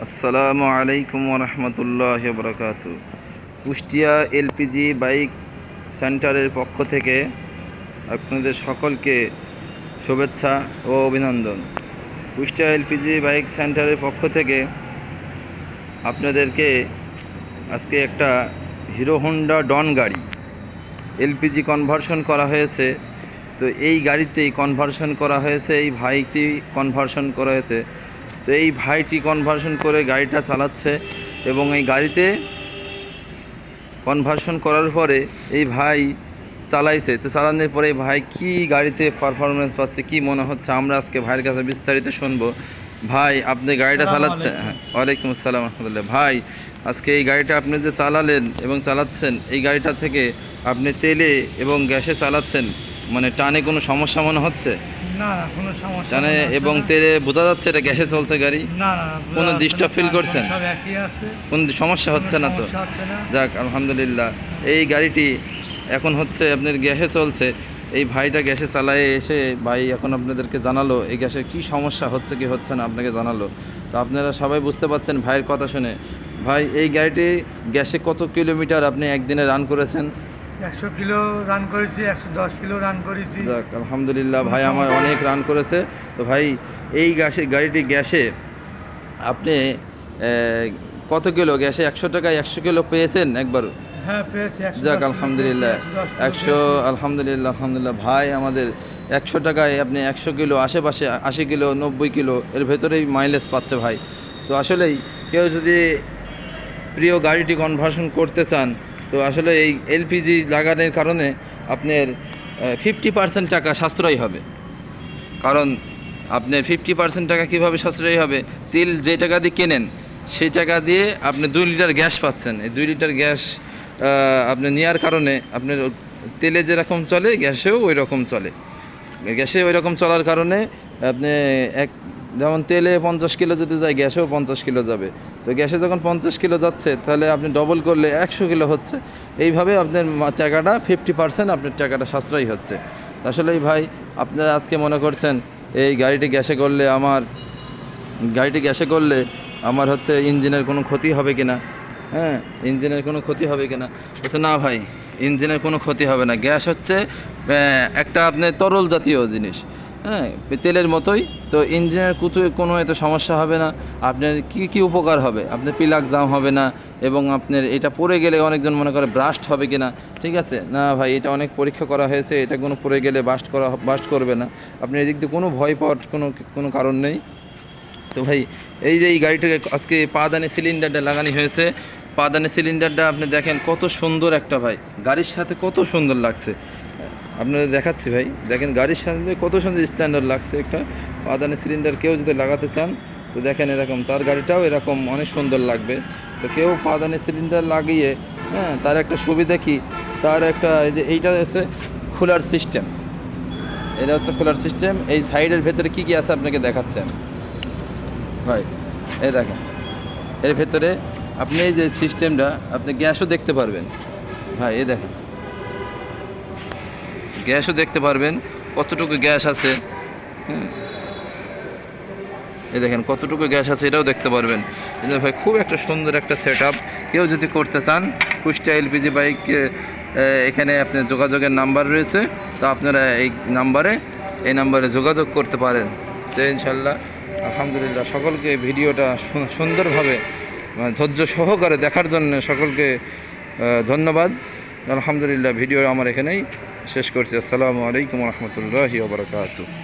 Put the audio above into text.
আসসালামু আলাইকুম ওরহমতুল্লাহি বারাকাতু। কুষ্টিয়া এলপিজি বাইক সেন্টারের পক্ষ থেকে আপনাদের সকলকে শুভেচ্ছা ও অভিনন্দন। কুষ্টিয়া এলপিজি বাইক সেন্টারের পক্ষ থেকে আপনাদেরকে আজকে একটা হিরো হোন্ডা ডন গাড়ি এলপিজি কনভার্সন করা হয়েছে। তো এই গাড়িতেই কনভার্সন করা হয়েছে, এই ভাইটি কনভার্সন করা হয়েছে। তো এই ভাইটি কনভার্সন করে গাড়িটা চালাচ্ছে এবং এই গাড়িতে কনভার্সন করার পরে এই ভাই চালাইছে। তো চালানোর পরে ভাই কি গাড়িতে পারফরমেন্স পাচ্ছে, কি মনে হচ্ছে, আমরা আজকে ভাইয়ের কাছে বিস্তারিত শুনবো। ভাই আপনি গাড়িটা চালাচ্ছেন? হ্যাঁ, ওয়ালাইকুম আসসালাম রহমতুল্লাহ। ভাই আজকে এই গাড়িটা আপনি যে চালালেন এবং চালাচ্ছেন, এই গাড়িটা থেকে আপনি তেলে এবং গ্যাসে চালাচ্ছেন, মানে টানে কোনো সমস্যা মনে হচ্ছে? না না, কোনো সমস্যা টানে এবং তেলে বোঝা যাচ্ছে এটা গ্যাসে চলছে গাড়ি? না না, কোনো ডিস্টার্ব ফিল করছেন? সব একই আছে, কোনো সমস্যা হচ্ছে না তো? যাক আলহামদুলিল্লাহ। এই গাড়িটি এখন হচ্ছে আপনার গ্যাসে চলছে। এই ভাইটা গ্যাসে চালায় এসে ভাই এখন আপনাদেরকে জানালো এই গ্যাসে কি সমস্যা হচ্ছে কি হচ্ছে না, আপনাকে জানালো। তো আপনারা সবাই বুঝতে পারছেন ভাইয়ের কথা শুনে। ভাই এই গাড়িটি গ্যাসে কত কিলোমিটার আপনি একদিনে রান করেছেন? 100 কিলো রান করেছি, 110 কিলো রান করেছি। যাক আলহামদুলিল্লাহ, ভাই আমার অনেক রান করেছে। তো ভাই এই গাড়িটি গ্যাসে আপনি কত কিলো গ্যাসে 100 টাকায় 100 কিলো পেয়েছেন একবার? হ্যাঁ পেয়েছি। যাক আলহামদুলিল্লাহ, 100 আলহামদুলিল্লাহ আলহামদুলিল্লাহ। ভাই আমাদের 100 টাকায় আপনি 100 কিলো, আশেপাশে 80 কিলো 90 কিলো এর ভেতরেই মাইলেজ পাচ্ছে ভাই। তো আসলেই কেউ যদি প্রিয় গাড়িটি কনভার্সন করতে চান, তো আসলে এই এলপিজি লাগানোর কারণে আপনার 50% টাকা সাশ্রয় হবে। কারণ আপনার 50% টাকা কীভাবে সাশ্রয়ী হবে? তেল যে টাকা দিয়ে কেনেন সেই টাকা দিয়ে আপনি 2 লিটার গ্যাস পাচ্ছেন। এই 2 লিটার গ্যাস আপনি নেওয়ার কারণে আপনার তেলে যেরকম চলে গ্যাসেও ওই রকম চলে। গ্যাসে ওই রকম চলার কারণে আপনি যেমন তেলে 50 কিলো যদি যায়, গ্যাসেও 50 কিলো যাবে। তো গ্যাসে যখন 50 কিলো যাচ্ছে, তাহলে আপনি ডবল করলে 100 কিলো হচ্ছে। এইভাবে আপনার টাকাটা 50% আপনার টাকাটা সাশ্রয়ী হচ্ছে। আসলেই ভাই আপনারা আজকে মনে করছেন এই গাড়িটি গ্যাসে করলে আমার হচ্ছে ইঞ্জিনের কোনো ক্ষতি হবে কিনা? হ্যাঁ, ইঞ্জিনের কোনো ক্ষতি হবে কিনা? বলছে না ভাই, ইঞ্জিনের কোনো ক্ষতি হবে না। গ্যাস হচ্ছে একটা আপনার তরল জাতীয় জিনিস, হ্যাঁ, তেলের মতোই। তো ইঞ্জিনের কোনো এত সমস্যা হবে না। আপনার কি উপকার হবে? আপনার পিলাক জাম হবে না এবং আপনার এটা পড়ে গেলে অনেকজন মনে করে ব্রাস্ট হবে কিনা। ঠিক আছে না ভাই, এটা অনেক পরীক্ষা করা হয়েছে, এটা কোনো পড়ে গেলে বাস্ট করবে না। আপনি এদিক দিয়ে কোনো ভয় পাওয়ার কোনো কারণ নেই। তো ভাই এই যে এই গাড়িটাকে আজকে পাদানি সিলিন্ডারটা লাগানো হয়েছে। পাদানি সিলিন্ডারটা আপনি দেখেন কত সুন্দর একটা, ভাই গাড়ির সাথে কত সুন্দর লাগছে। আপনাদের দেখাচ্ছি ভাই, দেখেন গাড়ির সাথে কত সুন্দর স্ট্যান্ডার্ড লাগছে। একটা পাদানি সিলিন্ডার কেউ যদি লাগাতে চান তো দেখেন এরকম, তার গাড়িটাও এরকম অনেক সুন্দর লাগবে। তো কেউ পাদানি সিলিন্ডার লাগিয়ে, হ্যাঁ, তার একটা সুবিধা কি, তার একটা এইটা হচ্ছে খোলার সিস্টেম। এটা হচ্ছে খোলার সিস্টেম। এই সাইডের ভেতরে কি আছে আপনাকে দেখাচ্ছেন ভাই, এই দেখেন এর ভেতরে আপনি এই যে সিস্টেমটা, আপনি গ্যাসও দেখতে পারবেন ভাই। এই দেখেন গ্যাসও দেখতে পারবেন কতটুকু গ্যাস আছে। হ্যাঁ, এই দেখেন কতটুকু গ্যাস আছে, এটাও দেখতে পারবেন। এটা ভাই খুব একটা সুন্দর একটা সেট আপ। কেউ যদি করতে চান, কুষ্টিয়া এলপিজি বাইক এখানে আপনার যোগাযোগের নাম্বার রয়েছে। তো আপনারা এই নাম্বারে যোগাযোগ করতে পারেন। তো ইনশাল্লাহ আলহামদুলিল্লাহ সকলকে ভিডিওটা সুন্দরভাবে ধৈর্য সহকারে দেখার জন্য সকলকে ধন্যবাদ। আলহামদুলিল্লাহ ভিডিও আমার এখানেই শেষ করছি। আসসালামু আলাইকুম রহমতুল্লাহি ওয়া বারাকাতুহু।